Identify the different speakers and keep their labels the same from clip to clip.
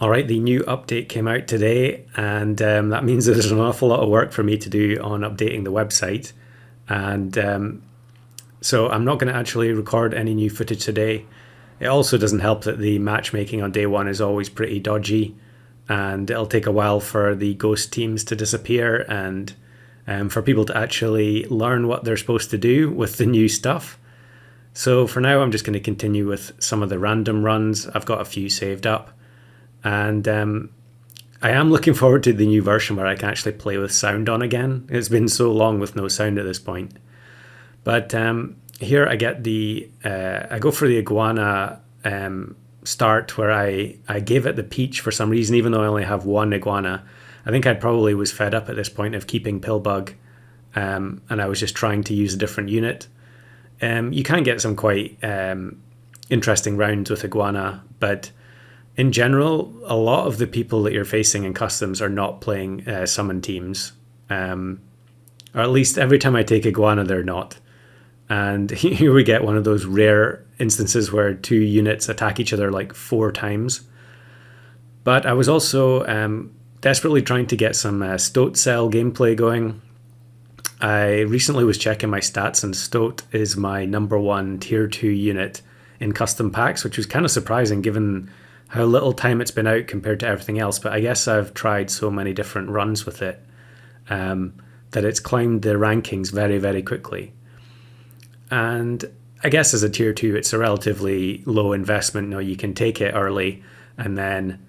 Speaker 1: All right, the new update came out today, and that means there's an awful lot of work for me to do on updating the website. And so I'm not going to actually record any new footage today. It also doesn't help that the matchmaking on day one is always pretty dodgy, and it'll take a while for the ghost teams to disappear and for people to actually learn what they're supposed to do with the new stuff. So for now, I'm just going to continue with some of the random runs. I've got a few saved up. And I am looking forward to the new version where I can actually play with sound on again. It's been so long with no sound at this point. But here I get I go for the iguana start where I gave it the peach for some reason, even though I only have one iguana. I think I probably was fed up at this point of keeping Pillbug, and I was just trying to use a different unit. You can get some quite interesting rounds with iguana, but in general, a lot of the people that you're facing in customs are not playing summon teams. Or at least every time I take Iguana, they're not. And here we get one of those rare instances where two units attack each other like 4 times. But I was also desperately trying to get some Stoat Cell gameplay going. I recently was checking my stats, and Stoat is my #1 tier 2 unit in custom packs, which was kind of surprising given how little time it's been out compared to everything else. But I guess I've tried so many different runs with it that it's climbed the rankings very, very quickly. And I guess as a tier 2, it's a relatively low investment. You can take it early, and then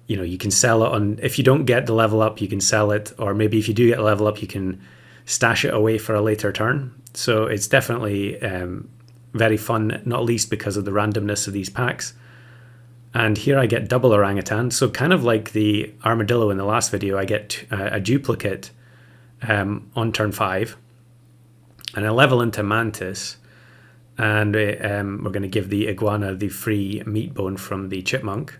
Speaker 1: you can sell it on. If you don't get the level up, you can sell it, or maybe if you do get a level up, you can stash it away for a later turn. So it's definitely very fun, not least because of the randomness of these packs. And here I get double orangutan. So kind of like the armadillo in the last video, I get a duplicate on turn 5. And I level into Mantis. And we're going to give the iguana the free meat bone from the chipmunk.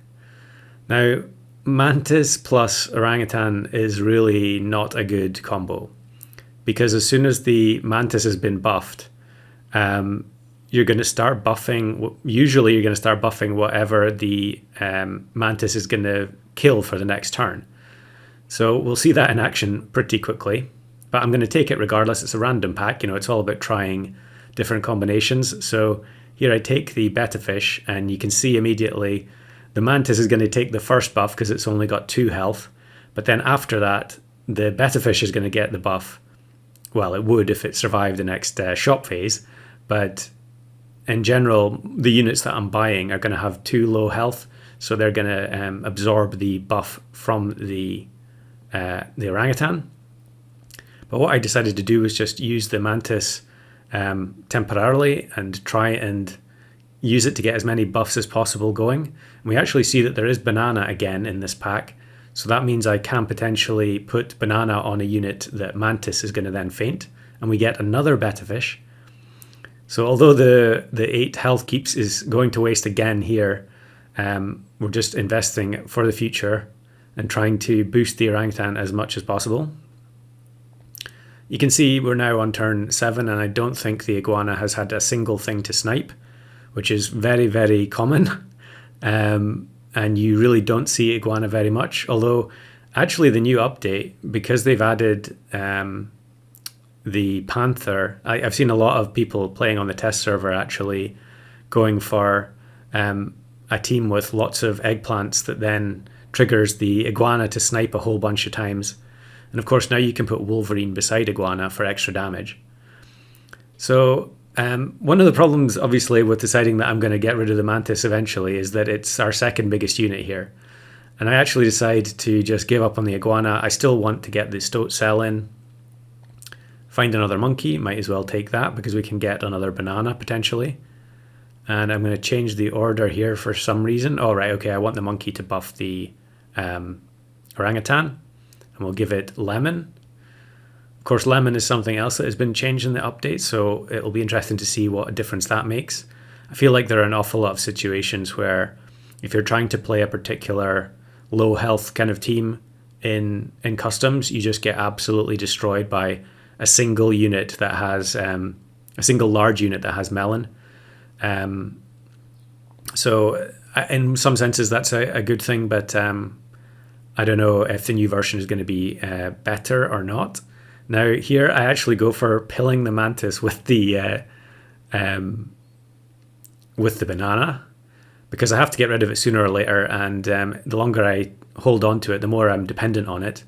Speaker 1: Now, Mantis plus orangutan is really not a good combo. Because as soon as the Mantis has been buffed, you're going to start buffing, usually you're going to start buffing whatever the Mantis is going to kill for the next turn. So we'll see that in action pretty quickly, but I'm going to take it regardless. It's a random pack, it's all about trying different combinations. So here I take the betta fish, and you can see immediately the Mantis is going to take the first buff because it's only got 2 health, but then after that, the betta fish is going to get the buff. Well, it would if it survived the next shop phase, but in general, the units that I'm buying are going to have 2 low health, so they're going to absorb the buff from the orangutan. But what I decided to do was just use the Mantis temporarily and try and use it to get as many buffs as possible going. And we actually see that there is banana again in this pack, so that means I can potentially put banana on a unit that Mantis is going to then faint, and we get another betta fish. So although the 8 health keeps is going to waste again here, we're just investing for the future and trying to boost the orangutan as much as possible. You can see we're now on turn 7, and I don't think the iguana has had a single thing to snipe, which is very, very common. And you really don't see iguana very much. Although actually the new update, because they've added the panther, I've seen a lot of people playing on the test server actually going for a team with lots of eggplants that then triggers the iguana to snipe a whole bunch of times. And of course now you can put Wolverine beside iguana for extra damage. So one of the problems obviously with deciding that I'm going to get rid of the Mantis eventually is that it's our second biggest unit here. And I actually decide to just give up on the iguana. I still want to get the Stoat Cell in. Find another monkey, might as well take that because we can get another banana potentially. And I'm going to change the order here for some reason. Oh, right, okay, I want the monkey to buff the orangutan. And we'll give it lemon. Of course, lemon is something else that has been changed in the update, so it'll be interesting to see what a difference that makes. I feel like there are an awful lot of situations where if you're trying to play a particular low health kind of team in customs, you just get absolutely destroyed by a single unit that has a single large unit that has melon. So in some senses that's a good thing, but I don't know if the new version is going to be better or not. Now here I actually go for pilling the Mantis with the banana, because I have to get rid of it sooner or later, and the longer I hold on to it, the more I'm dependent on it.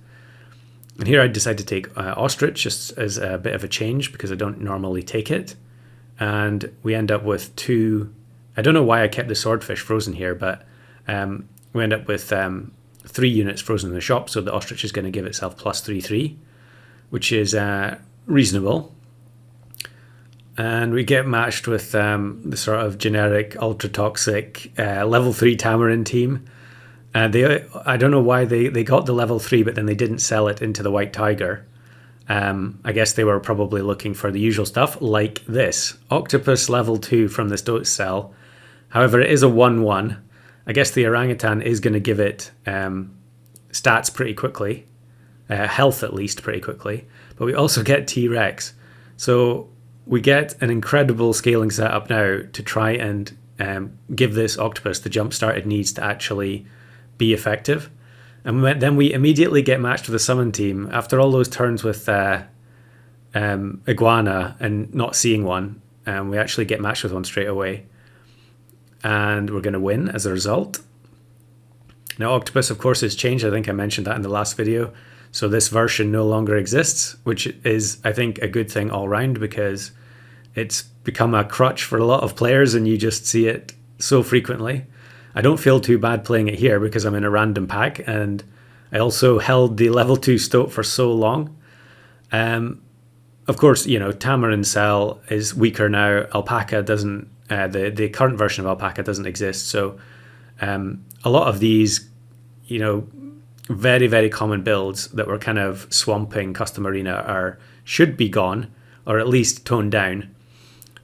Speaker 1: And here I decide to take ostrich just as a bit of a change, because I don't normally take it. And we end up with 2. I don't know why I kept the swordfish frozen here, but we end up with 3 units frozen in the shop, so the ostrich is going to give itself plus 3/3, which is reasonable. And we get matched with the sort of generic ultra toxic level 3 Tamarin team. I don't know why they got the level 3, but then they didn't sell it into the White Tiger. I guess they were probably looking for the usual stuff, like this. Octopus level 2 from the Stoat cell. However, it is a 1/1. I guess the orangutan is going to give it stats pretty quickly. Health at least pretty quickly. But we also get T-Rex. So we get an incredible scaling setup now to try and give this octopus the jump start it needs to actually be effective. And then we immediately get matched with a summon team. After all those turns with Iguana and not seeing one, we actually get matched with one straight away. And we're going to win as a result. Now Octopus, of course, has changed. I think I mentioned that in the last video. So this version no longer exists, which is, I think, a good thing all round, because it's become a crutch for a lot of players and you just see it so frequently. I don't feel too bad playing it here because I'm in a random pack, and I also held the level 2 Stoat for so long. Of course, Tamarin cell is weaker now. Alpaca doesn't, the current version of Alpaca doesn't exist. So a lot of these, very, very common builds that were kind of swamping Custom Arena should be gone, or at least toned down.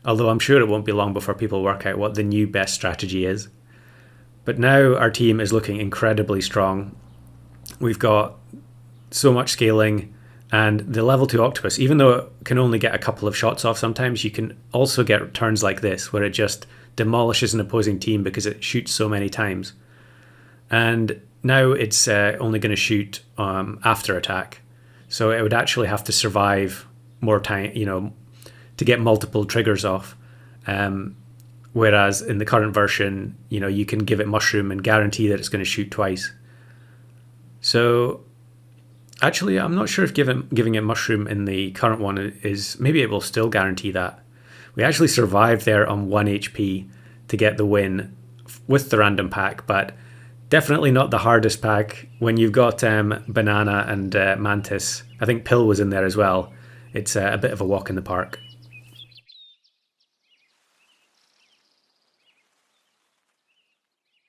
Speaker 1: Although I'm sure it won't be long before people work out what the new best strategy is. But now our team is looking incredibly strong. We've got so much scaling, and the level 2 Octopus, even though it can only get a couple of shots off sometimes, you can also get turns like this where it just demolishes an opposing team because it shoots so many times. And now it's only going to shoot after attack. So it would actually have to survive more time, to get multiple triggers off. Whereas in the current version, you can give it mushroom and guarantee that it's going to shoot twice. So actually, I'm not sure if giving it mushroom in the current one is, maybe it will still guarantee that. We actually survived there on 1 HP to get the win with the random pack, but definitely not the hardest pack. When you've got Banana and Mantis, I think Pill was in there as well. It's a bit of a walk in the park.